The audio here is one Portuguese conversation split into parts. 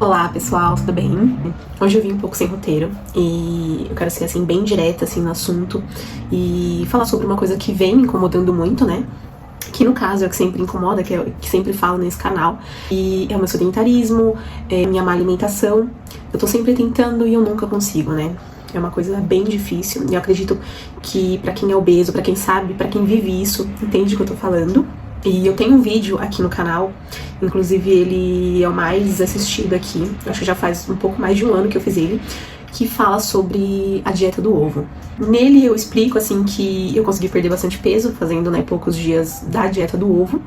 Olá pessoal, tudo bem? Hoje eu vim um pouco sem roteiro e eu quero ser assim bem direta assim no assunto e falar sobre uma coisa que vem me incomodando muito, né? Que no caso é o que sempre incomoda, que é o que sempre falo nesse canal. E é o meu sedentarismo, é minha má alimentação. Eu tô sempre tentando e eu nunca consigo, né? É uma coisa bem difícil e eu acredito que pra quem é obeso, pra quem sabe, pra quem vive isso, entende o que eu tô falando. E eu tenho um vídeo aqui no canal, inclusive ele é o mais assistido aqui, acho que já faz um pouco mais de um ano que eu fiz ele, que fala sobre a dieta do ovo. Nele eu explico assim que eu consegui perder bastante peso fazendo, né, poucos dias da dieta do ovo,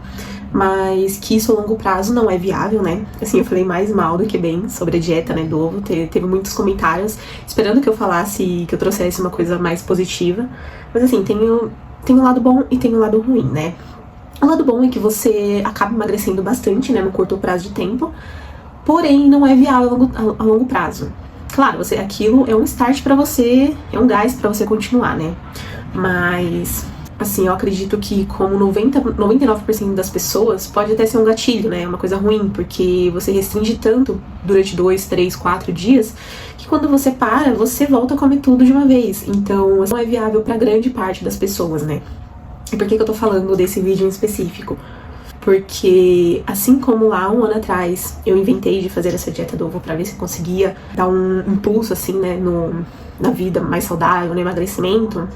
mas que isso a longo prazo não é viável, né? Assim, eu falei mais mal do que bem sobre a dieta, né, do ovo. Teve muitos comentários esperando que eu falasse, que eu trouxesse uma coisa mais positiva, mas assim, tem um lado bom e tem um lado ruim, né? O lado bom é que você acaba emagrecendo bastante, né, no curto prazo de tempo, porém não é viável a longo prazo. Claro, aquilo é um start pra você, é um gás pra você continuar, né? Mas, assim, eu acredito que como 99% das pessoas, pode até ser um gatilho, né? Uma coisa ruim, porque você restringe tanto durante 2, 3, 4 dias, que quando você para, você volta a comer tudo de uma vez. Então, não é viável pra grande parte das pessoas, né? E por que eu tô falando desse vídeo em específico? Porque, assim como lá um ano atrás eu inventei de fazer essa dieta do ovo pra ver se conseguia dar um impulso, assim, né, na vida mais saudável, no emagrecimento,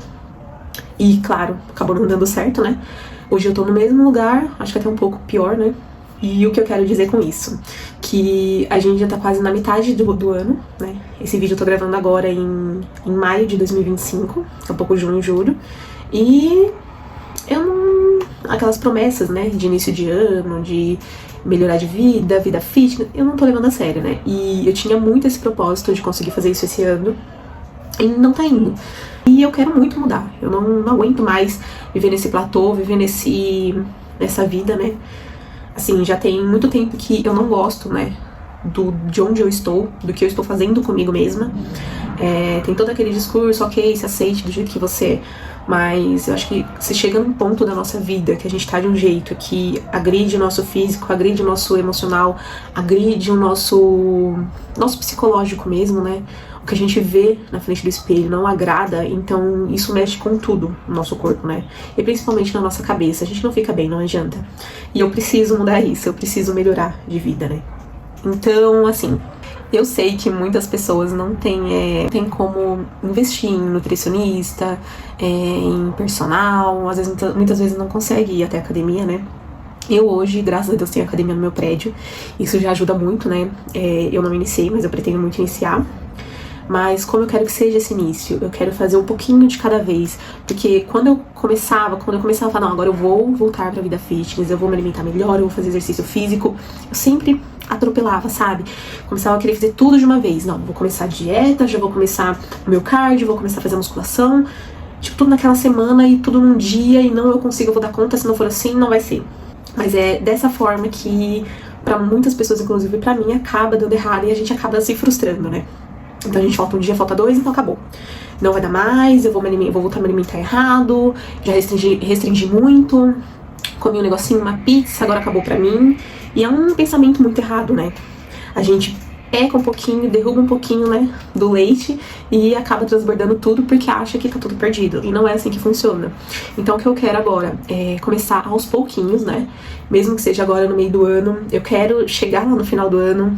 e claro, acabou não dando certo, né? Hoje eu tô no mesmo lugar, acho que até um pouco pior, né? E o que eu quero dizer com isso? Que a gente já tá quase na metade do ano, né? Esse vídeo eu tô gravando agora em maio de 2025, é um pouco junho, julho, e eu não... Aquelas promessas, né, de início de ano, de melhorar de vida fitness, eu não tô levando a sério, né? E eu tinha muito esse propósito de conseguir fazer isso esse ano e não tá indo. E eu quero muito mudar. Eu não aguento mais viver nesse platô, viver nessa vida, né? Assim, já tem muito tempo que eu não gosto, né, de onde eu estou, do que eu estou fazendo comigo mesma. Tem todo aquele discurso, ok, se aceite do jeito que você é, mas eu acho que se chega num ponto da nossa vida que a gente tá de um jeito que agride o nosso físico, agride o nosso emocional, agride o nosso psicológico mesmo, né? O que a gente vê na frente do espelho não agrada, então isso mexe com tudo no nosso corpo, né? E principalmente na nossa cabeça, a gente não fica bem, não adianta. E eu preciso mudar isso, eu preciso melhorar de vida, né? Então, assim, eu sei que muitas pessoas não têm como investir em nutricionista, em personal, às vezes, muitas vezes não consegue ir até a academia, né? Eu hoje, graças a Deus, tenho academia no meu prédio, isso já ajuda muito, né? Eu não iniciei, mas eu pretendo muito iniciar. Mas como eu quero que seja esse início, eu quero fazer um pouquinho de cada vez, porque quando eu começava a falar, não, agora eu vou voltar pra vida fitness, eu vou me alimentar melhor, eu vou fazer exercício físico, eu sempre atropelava, sabe? Começava a querer fazer tudo de uma vez. Não, vou começar a dieta, já vou começar o meu cardio, vou começar a fazer a musculação, tipo, tudo naquela semana e tudo num dia, e não eu consigo, eu vou dar conta, se não for assim, não vai ser. Mas é dessa forma que, pra muitas pessoas, inclusive pra mim, acaba dando errado e a gente acaba se frustrando, né? Então a gente falta um dia, falta 2, então acabou. Não vai dar mais, eu vou voltar a me alimentar errado, já restringi muito, comi um negocinho, uma pizza, agora acabou pra mim. E é um pensamento muito errado, né? A gente peca um pouquinho, derruba um pouquinho, né, do leite e acaba transbordando tudo porque acha que tá tudo perdido. E não é assim que funciona. Então o que eu quero agora é começar aos pouquinhos, né? Mesmo que seja agora no meio do ano, eu quero chegar lá no final do ano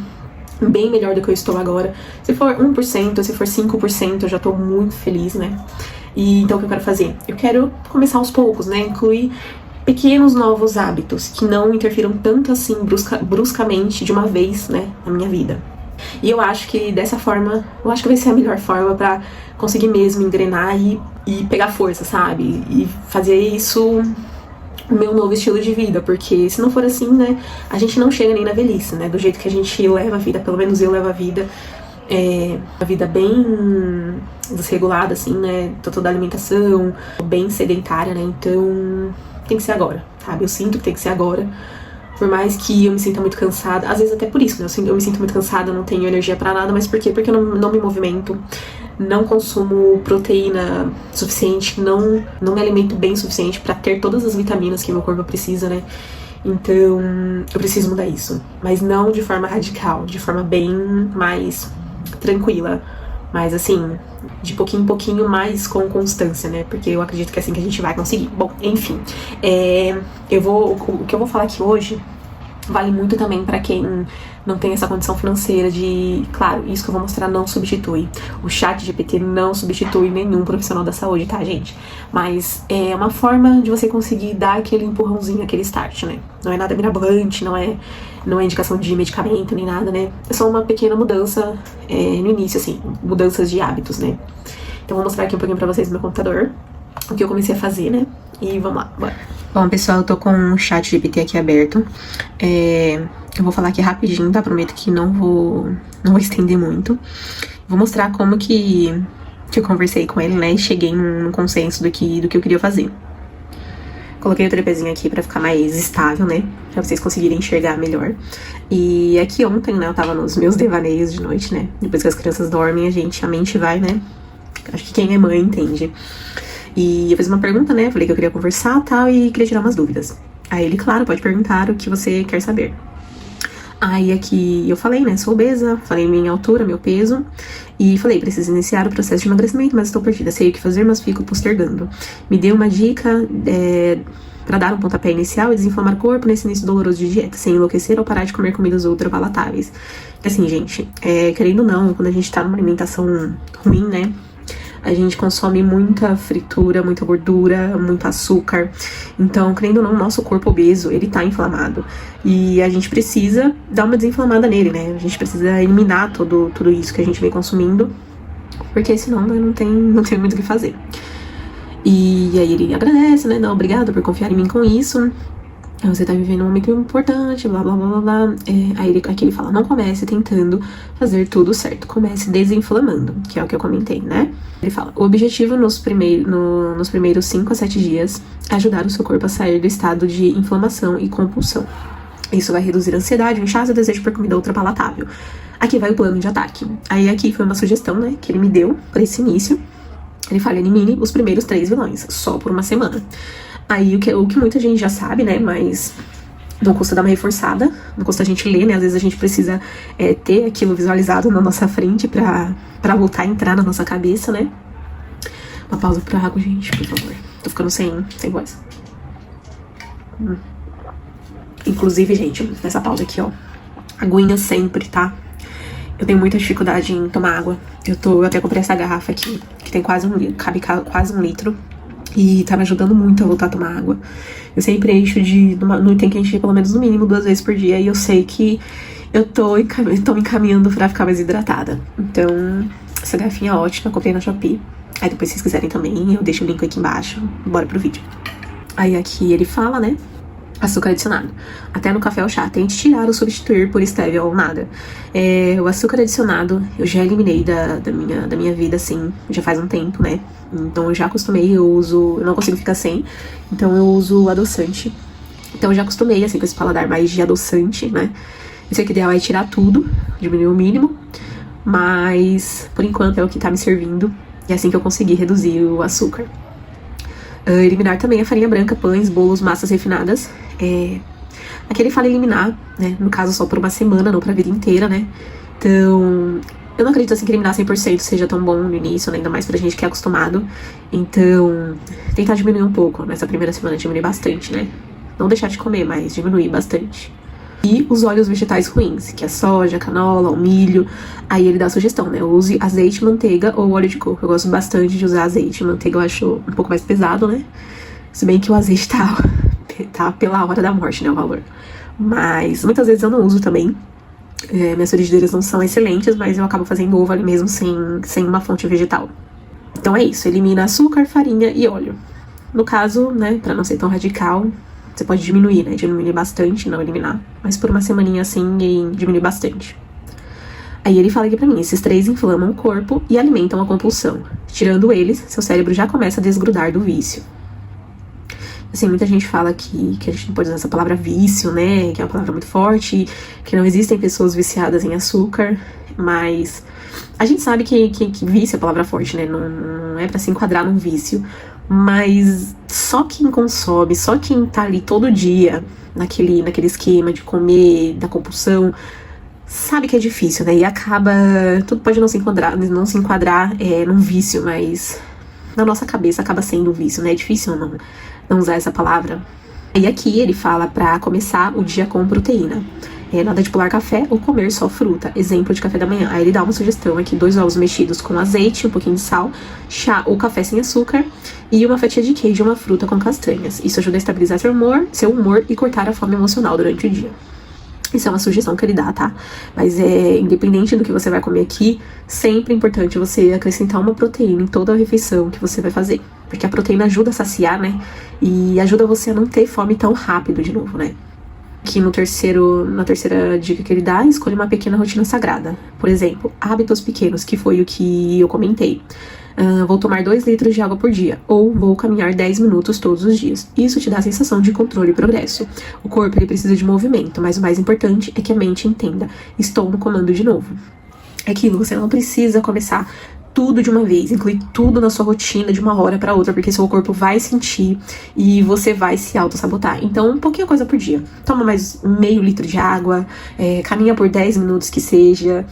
bem melhor do que eu estou agora. Se for 1%, se for 5%, eu já tô muito feliz, né? E então o que eu quero fazer? Eu quero começar aos poucos, né? Incluir pequenos novos hábitos que não interfiram tanto assim bruscamente de uma vez, né, na minha vida. E eu acho que dessa forma, eu acho que vai ser a melhor forma pra conseguir mesmo engrenar e pegar força, sabe? E fazer isso o meu novo estilo de vida, porque se não for assim, né, a gente não chega nem na velhice, né, do jeito que a gente leva a vida, pelo menos eu levo a vida bem desregulada, assim, né, tanto da alimentação, bem sedentária, né, então tem que ser agora, sabe, eu sinto que tem que ser agora, por mais que eu me sinta muito cansada, às vezes até por isso, né, eu me sinto muito cansada, eu não tenho energia pra nada, mas por quê? Porque eu não me movimento, não consumo proteína suficiente, não me alimento bem o suficiente pra ter todas as vitaminas que meu corpo precisa, né? Então, eu preciso mudar isso. Mas não de forma radical, de forma bem mais tranquila. Mas assim, de pouquinho em pouquinho, mais com constância, né? Porque eu acredito que é assim que a gente vai conseguir. Bom, enfim. O que eu vou falar aqui hoje vale muito também pra quem não tem essa condição financeira de... Claro, isso que eu vou mostrar não substitui. O ChatGPT não substitui nenhum profissional da saúde, tá, gente? Mas é uma forma de você conseguir dar aquele empurrãozinho, aquele start, né? Não é nada mirabolante, não é indicação de medicamento nem nada, né? É só uma pequena mudança no início, assim, mudanças de hábitos, né? Então vou mostrar aqui um pouquinho pra vocês no meu computador o que eu comecei a fazer, né? E vamos lá, bora. Bom, pessoal, eu tô com o ChatGPT aqui aberto. Eu vou falar aqui rapidinho, tá? Prometo que não vou estender muito. Vou mostrar como que eu conversei com ele, né? E cheguei num consenso do que eu queria fazer. Coloquei o trapézinho aqui pra ficar mais estável, né? Pra vocês conseguirem enxergar melhor. E aqui ontem, né? Eu tava nos meus devaneios de noite, né? Depois que as crianças dormem, a mente vai, né? Acho que quem é mãe entende. E eu fiz uma pergunta, né? Falei que eu queria conversar e tal, e queria tirar umas dúvidas. Aí ele, claro, pode perguntar o que você quer saber. Aí aqui eu falei, né? Sou obesa, falei minha altura, meu peso. E falei, preciso iniciar o processo de emagrecimento, mas estou perdida. Sei o que fazer, mas fico postergando. Me deu uma dica pra dar um pontapé inicial e desinflamar o corpo nesse início doloroso de dieta, sem enlouquecer ou parar de comer comidas ultra palatáveis. Assim, gente, querendo ou não, quando a gente tá numa alimentação ruim, né? A gente consome muita fritura, muita gordura, muito açúcar. Então, querendo ou não, o nosso corpo obeso, ele tá inflamado. E a gente precisa dar uma desinflamada nele, né? A gente precisa eliminar tudo isso que a gente vem consumindo. Porque senão, né, não tem muito o que fazer. E aí ele agradece, né? Não, obrigado por confiar em mim com isso. Você tá vivendo um momento importante, blá blá blá blá blá. Aí aqui ele fala, não comece tentando fazer tudo certo, comece desinflamando, que é o que eu comentei, né? Ele fala, o objetivo nos primeiros 5 a 7 dias é ajudar o seu corpo a sair do estado de inflamação e compulsão. Isso vai reduzir a ansiedade, o inchaço e o desejo por comida ultrapalatável. Aqui vai o plano de ataque. Aí aqui foi uma sugestão, né, que ele me deu para esse início. Ele fala, elimine os primeiros 3 vilões, só por uma semana. Aí o que muita gente já sabe, né, mas não custa dar uma reforçada, não custa a gente ler, né, às vezes a gente precisa ter aquilo visualizado na nossa frente pra voltar a entrar na nossa cabeça, né. Uma pausa pra água, gente, por favor. Tô ficando sem voz. Inclusive, gente, nessa pausa aqui, ó, aguinha sempre, tá? Eu tenho muita dificuldade em tomar água. Eu até comprei essa garrafa aqui, que tem cabe quase 1 litro. E tá me ajudando muito a voltar a tomar água. Eu sempre encho tem que encher pelo menos no mínimo 2 vezes por dia. E eu sei que eu tô me encaminhando pra ficar mais hidratada. Então, essa garrafinha é ótima, eu comprei na Shopee. Aí depois, se vocês quiserem também, eu deixo o link aqui embaixo. Bora pro vídeo. Aí aqui ele fala, né? Açúcar adicionado. Até no café ou chá, tente tirar ou substituir por stevia ou nada. O açúcar adicionado eu já eliminei da minha vida, assim, já faz um tempo, né? Então eu já acostumei, eu não consigo ficar sem, então eu uso adoçante. Então eu já acostumei, assim, com esse paladar mais de adoçante, né? Isso aqui ideal é tirar tudo, diminuir o mínimo, mas por enquanto é o que tá me servindo, e é assim que eu consegui reduzir o açúcar. Eliminar também a farinha branca, pães, bolos, massas refinadas. Aqui ele fala eliminar, né? No caso, só por uma semana, não pra vida inteira, né? Então, eu não acredito assim que eliminar 100% seja tão bom no início, né? Ainda mais pra gente que é acostumado. Então, tentar diminuir um pouco nessa primeira semana, diminuir bastante, né? Não deixar de comer, mas diminuir bastante. E os óleos vegetais ruins, que é soja, canola, o milho. Aí ele dá a sugestão, né? Use azeite, manteiga ou óleo de coco. Eu gosto bastante de usar azeite. Manteiga eu acho um pouco mais pesado, né? Se bem que o azeite tá pela hora da morte, né? O valor. Mas muitas vezes eu não uso também. Minhas frigideiras não são excelentes, mas eu acabo fazendo ovo ali mesmo sem uma fonte vegetal. Então é isso. Elimina açúcar, farinha e óleo. No caso, né? Pra não ser tão radical, você pode diminuir, né? Diminuir bastante, não eliminar. Mas por uma semaninha assim, e diminuir bastante. Aí ele fala aqui pra mim, esses 3 inflamam o corpo e alimentam a compulsão. Tirando eles, seu cérebro já começa a desgrudar do vício. Assim, muita gente fala que a gente não pode usar essa palavra vício, né? Que é uma palavra muito forte, que não existem pessoas viciadas em açúcar. Mas a gente sabe que vício é a palavra forte, né? Não é pra se enquadrar num vício. Mas só quem consome, só quem tá ali todo dia naquele esquema de comer, da compulsão, sabe que é difícil, né? E acaba, tudo pode não se enquadrar num vício, mas na nossa cabeça acaba sendo um vício, né? É difícil não usar essa palavra. E aqui ele fala pra começar o dia com proteína. Nada de pular café ou comer só fruta. Exemplo de café da manhã. Aí ele dá uma sugestão aqui: 2 ovos mexidos com azeite, um pouquinho de sal, chá ou café sem açúcar e uma fatia de queijo e uma fruta com castanhas. Isso ajuda a estabilizar seu humor e cortar a fome emocional durante o dia. Isso é uma sugestão que ele dá, tá? Mas independente do que você vai comer aqui, sempre é importante você acrescentar uma proteína em toda a refeição que você vai fazer. Porque a proteína ajuda a saciar, né? E ajuda você a não ter fome tão rápido de novo, né? Aqui na terceira dica que ele dá, escolha uma pequena rotina sagrada. Por exemplo, hábitos pequenos, que foi o que eu comentei. Vou tomar 2 litros de água por dia, ou vou caminhar 10 minutos todos os dias. Isso te dá a sensação de controle e progresso. O corpo ele precisa de movimento, mas o mais importante é que a mente entenda: estou no comando de novo. É aquilo, você não precisa começar tudo de uma vez, incluir tudo na sua rotina de uma hora para outra, porque seu corpo vai sentir e você vai se auto-sabotar. Então, um pouquinho coisa por dia. Toma mais meio litro de água, caminha por 10 minutos que seja,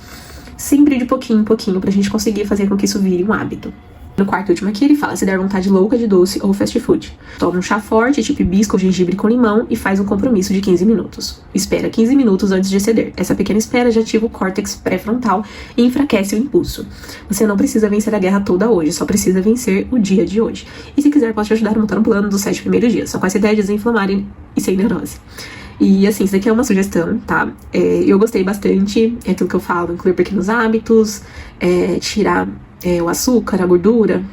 sempre de pouquinho em pouquinho, pra gente conseguir fazer com que isso vire um hábito. No quarto e último aqui, ele fala: se der vontade louca de doce ou fast food, toma um chá forte, tipo hibisco ou gengibre com limão e faz um compromisso de 15 minutos. Espera 15 minutos antes de exceder. Essa pequena espera já ativa o córtex pré-frontal e enfraquece o impulso. Você não precisa vencer a guerra toda hoje, só precisa vencer o dia de hoje. E se quiser, pode te ajudar a montar um plano dos 7 primeiros dias, só com essa ideia de desinflamar e sem neurose. E assim, isso daqui é uma sugestão, tá? Eu gostei bastante, é aquilo que eu falo: incluir pequenos hábitos, tirar o açúcar, a gordura,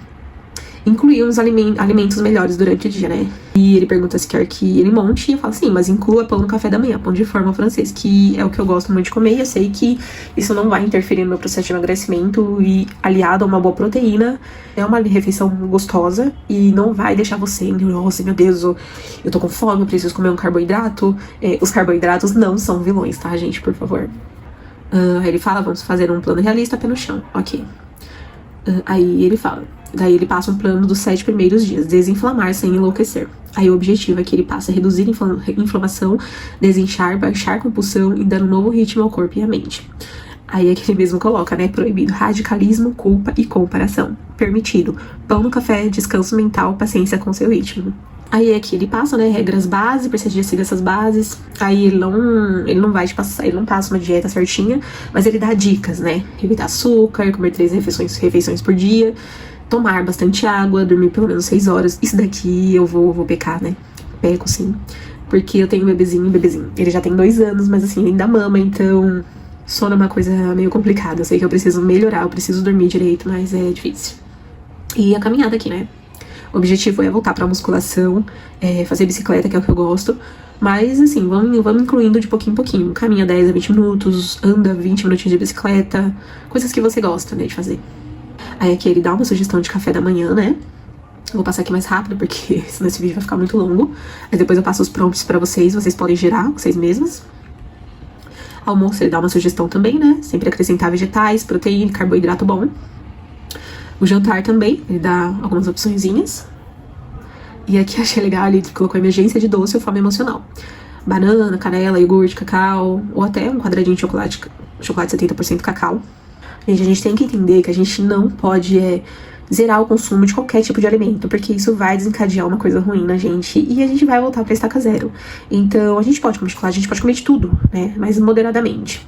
incluir uns alimentos melhores durante o dia, né? E ele pergunta se quer que ele monte, e eu falo: sim, mas inclua pão no café da manhã, pão de forma francês, que é o que eu gosto muito de comer, e eu sei que isso não vai interferir no meu processo de emagrecimento, e aliado a uma boa proteína, é uma refeição gostosa e não vai deixar você: nossa, meu Deus, eu tô com fome, eu preciso comer um carboidrato. Os carboidratos não são vilões, tá, gente? Por favor. Aí ele fala: vamos fazer um plano realista, pé no chão. Ok. Aí ele fala, daí ele passa um plano dos 7 primeiros dias: desinflamar sem enlouquecer. Aí o objetivo é que ele passa a reduzir inflamação, desinchar, baixar compulsão e dar um novo ritmo ao corpo e à mente. Aí é que ele mesmo coloca, né? Proibido radicalismo, culpa e comparação. Permitido pão no café, descanso mental, paciência com seu ritmo. Aí é que ele passa, né, regras básicas, pra você seguir essas bases. Aí ele não vai te passar, ele não passa uma dieta certinha, mas ele dá dicas, né? Evitar açúcar, comer 3 refeições por dia, tomar bastante água, dormir pelo menos 6 horas. Isso daqui eu vou pecar, né? Peco, sim. Porque eu tenho um bebezinho. Ele já tem 2 anos, mas assim, ainda mama, então sono é uma coisa meio complicada. Eu sei que eu preciso melhorar, eu preciso dormir direito, mas é difícil. E a caminhada aqui, né? O objetivo é voltar pra musculação, fazer bicicleta, que é o que eu gosto. Mas, assim, vamos incluindo de pouquinho em pouquinho. Caminha 10 a 20 minutos, anda 20 minutinhos de bicicleta. Coisas que você gosta, né, de fazer. Aí aqui ele dá uma sugestão de café da manhã, né? Vou passar aqui mais rápido, porque senão esse vídeo vai ficar muito longo. Aí depois eu passo os prompts pra vocês podem gerar vocês mesmas. Almoço ele dá uma sugestão também, né? Sempre acrescentar vegetais, proteína, carboidrato bom. O jantar também, ele dá algumas opçõezinhas. E aqui achei legal, ele colocou emergência de doce ou fome emocional. Banana, canela, iogurte, cacau, ou até um quadradinho de chocolate 70% cacau. A gente tem que entender que a gente não pode zerar o consumo de qualquer tipo de alimento, porque isso vai desencadear uma coisa ruim na gente e a gente vai voltar pra estaca zero. Então, a gente pode comer chocolate, a gente pode comer de tudo, né? Mas moderadamente.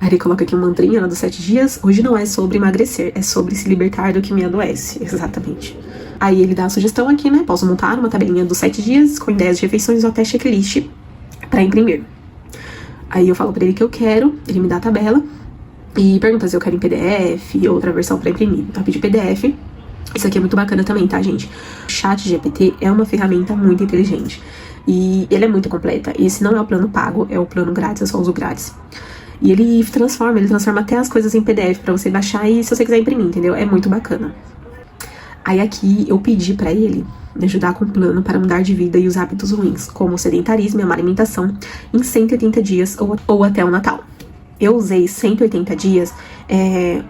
Aí ele coloca aqui um mantrinha, né, dos 7 dias. Hoje não é sobre emagrecer, é sobre se libertar do que me adoece. Exatamente. Aí ele dá a sugestão aqui, né? Posso montar uma tabelinha dos 7 dias com ideias de refeições ou até checklist pra imprimir. Aí eu falo pra ele que eu quero, ele me dá a tabela e pergunta se eu quero em PDF ou outra versão pra imprimir. Eu pedi PDF. Isso aqui é muito bacana também, tá, gente? O ChatGPT é uma ferramenta muito inteligente e ele é muito completa. Esse não é o plano pago, é o plano grátis, eu só uso grátis. E ele transforma até as coisas em PDF pra você baixar e se você quiser imprimir, entendeu? É muito bacana. Aí aqui eu pedi pra ele me ajudar com um plano para mudar de vida e os hábitos ruins, como o sedentarismo e a má alimentação, em 180 dias ou até o Natal. Eu usei 180 dias,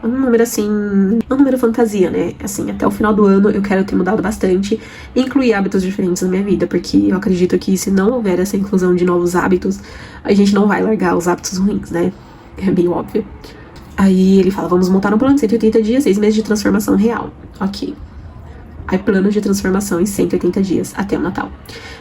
um número assim, um número fantasia, né? Assim, até o final do ano eu quero ter mudado bastante e incluir hábitos diferentes na minha vida, porque eu acredito que se não houver essa inclusão de novos hábitos, a gente não vai largar os hábitos ruins, né? É meio óbvio. Aí ele fala, vamos montar um plano de 180 dias, 6 meses de transformação real. Ok. Aí plano de transformação em 180 dias, até o Natal.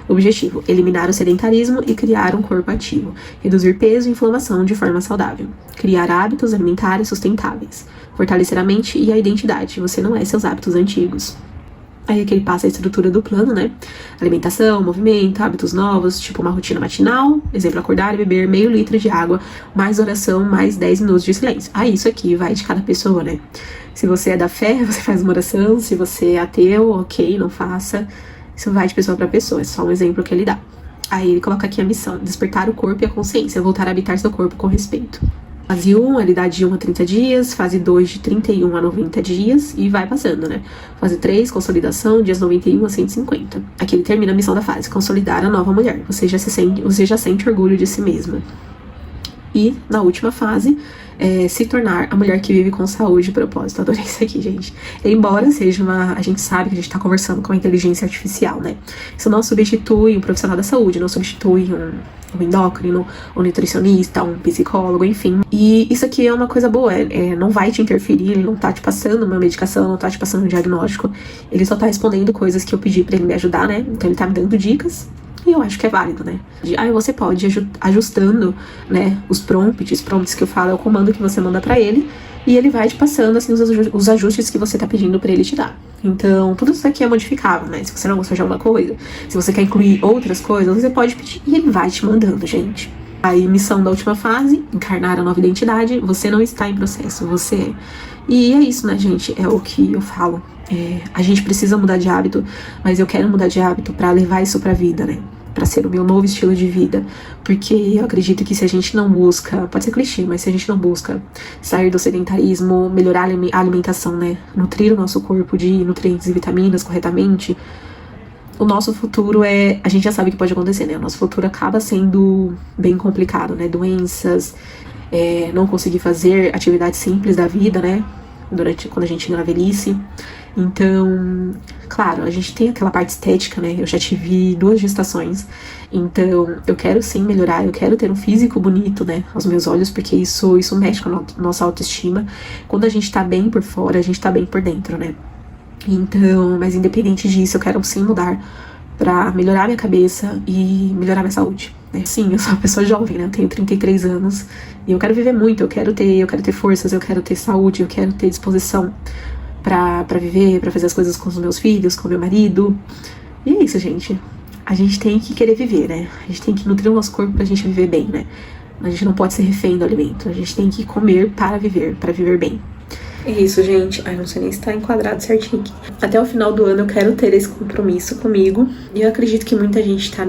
Objetivo, eliminar o sedentarismo e criar um corpo ativo. Reduzir peso e inflamação de forma saudável. Criar hábitos alimentares sustentáveis. Fortalecer a mente e a identidade. Você não é seus hábitos antigos. Aí aqui ele passa a estrutura do plano, né? Alimentação, movimento, hábitos novos, tipo uma rotina matinal. Exemplo, acordar e beber meio litro de água, mais oração, mais 10 minutos de silêncio. Aí isso aqui vai de cada pessoa, né? Se você é da fé, você faz uma oração. Se você é ateu, ok, não faça. Isso vai de pessoa para pessoa, é só um exemplo que ele dá. Aí ele coloca aqui a missão, despertar o corpo e a consciência, voltar a habitar seu corpo com respeito. Fase 1, ele dá de 1 a 30 dias, fase 2 de 31 a 90 dias e vai passando, né? Fase 3, consolidação, dias 91 a 150. Aqui ele termina a missão da fase, consolidar a nova mulher. Você já sente orgulho de si mesma. E na última fase, se tornar a mulher que vive com saúde e propósito. Adorei isso aqui, gente. Embora seja a gente sabe que a gente tá conversando com a inteligência artificial, né? Isso não substitui um profissional da saúde, não substitui um endócrino, um nutricionista, um psicólogo, enfim. E isso aqui é uma coisa boa, não vai te interferir, ele não tá te passando uma medicação, não tá te passando um diagnóstico, ele só tá respondendo coisas que eu pedi pra ele me ajudar, né? Então ele tá me dando dicas. E eu acho que é válido, né? Aí você pode ir ajustando, né, os prompts que eu falo é o comando que você manda pra ele, e ele vai te passando, assim, os ajustes que você tá pedindo pra ele te dar. Então, tudo isso aqui é modificável, né? Se você não gostou de alguma coisa, se você quer incluir outras coisas, você pode pedir e ele vai te mandando, gente. Aí, missão da última fase, encarnar a nova identidade, você não está em processo, você é. E é isso, né, gente? É o que eu falo. A gente precisa mudar de hábito, mas eu quero mudar de hábito pra levar isso pra vida, né? Pra ser o meu novo estilo de vida, porque eu acredito que se a gente não busca, pode ser clichê, mas se a gente não busca sair do sedentarismo, melhorar a alimentação, né, nutrir o nosso corpo de nutrientes e vitaminas corretamente, o nosso futuro a gente já sabe o que pode acontecer, né, o nosso futuro acaba sendo bem complicado, né, doenças, não conseguir fazer atividades simples da vida, né, quando a gente chega na velhice. Então, claro, a gente tem aquela parte estética, né? Eu já tive 2 gestações, então eu quero sim melhorar, eu quero ter um físico bonito, né? Aos meus olhos, porque isso mexe com a nossa autoestima. Quando a gente tá bem por fora, a gente tá bem por dentro, né? Então, mas independente disso, eu quero sim mudar pra melhorar minha cabeça e melhorar minha saúde, né? Sim, eu sou uma pessoa jovem, né? Eu tenho 33 anos e eu quero viver muito, eu quero ter forças, eu quero ter saúde, eu quero ter disposição pra viver, pra fazer as coisas com os meus filhos, com o meu marido. E é isso, gente. A gente tem que querer viver, né? A gente tem que nutrir o nosso corpo pra gente viver bem, né? A gente não pode ser refém do alimento. A gente tem que comer para viver bem. É isso, gente. Ai, não sei nem se tá enquadrado certinho aqui. Até o final do ano eu quero ter esse compromisso comigo. E eu acredito que muita gente tá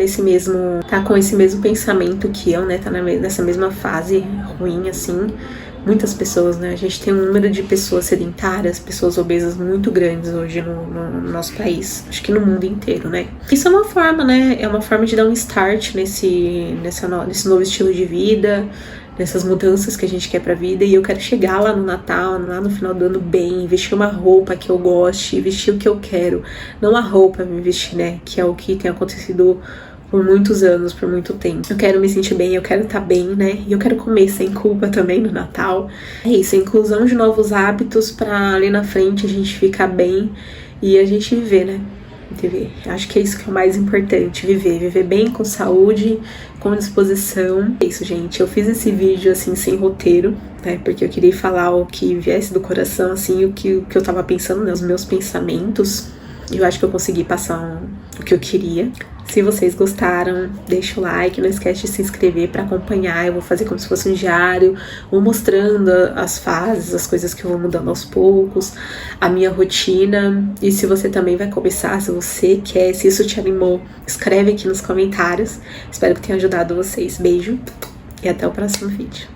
com esse mesmo pensamento que eu, né? Tá nessa mesma fase ruim, assim. Muitas pessoas, né? A gente tem um número de pessoas sedentárias, pessoas obesas muito grandes hoje no nosso país. Acho que no mundo inteiro, né? Isso é uma forma, né? É uma forma de dar um start nesse novo estilo de vida, nessas mudanças que a gente quer pra vida. E eu quero chegar lá no Natal, lá no final do ano bem, vestir uma roupa que eu goste, vestir o que eu quero. Não a roupa me vestir, né? Que é o que tem acontecido por muitos anos, por muito tempo. Eu quero me sentir bem, eu quero estar bem, né? E eu quero comer sem culpa também no Natal. É isso, a inclusão de novos hábitos pra ali na frente a gente ficar bem e a gente viver, né? Viver. Acho que é isso que é o mais importante, viver bem, com saúde, com disposição. É isso, gente. Eu fiz esse vídeo assim sem roteiro, né? Porque eu queria falar o que viesse do coração, assim, o que eu tava pensando, né? Os meus pensamentos. Eu acho que eu consegui passar o que eu queria. Se vocês gostaram, deixa o like, não esquece de se inscrever para acompanhar. Eu vou fazer como se fosse um diário, vou mostrando as fases, as coisas que eu vou mudando aos poucos, a minha rotina. E se você também vai começar, se você quer, se isso te animou, escreve aqui nos comentários. Espero que tenha ajudado vocês. Beijo e até o próximo vídeo.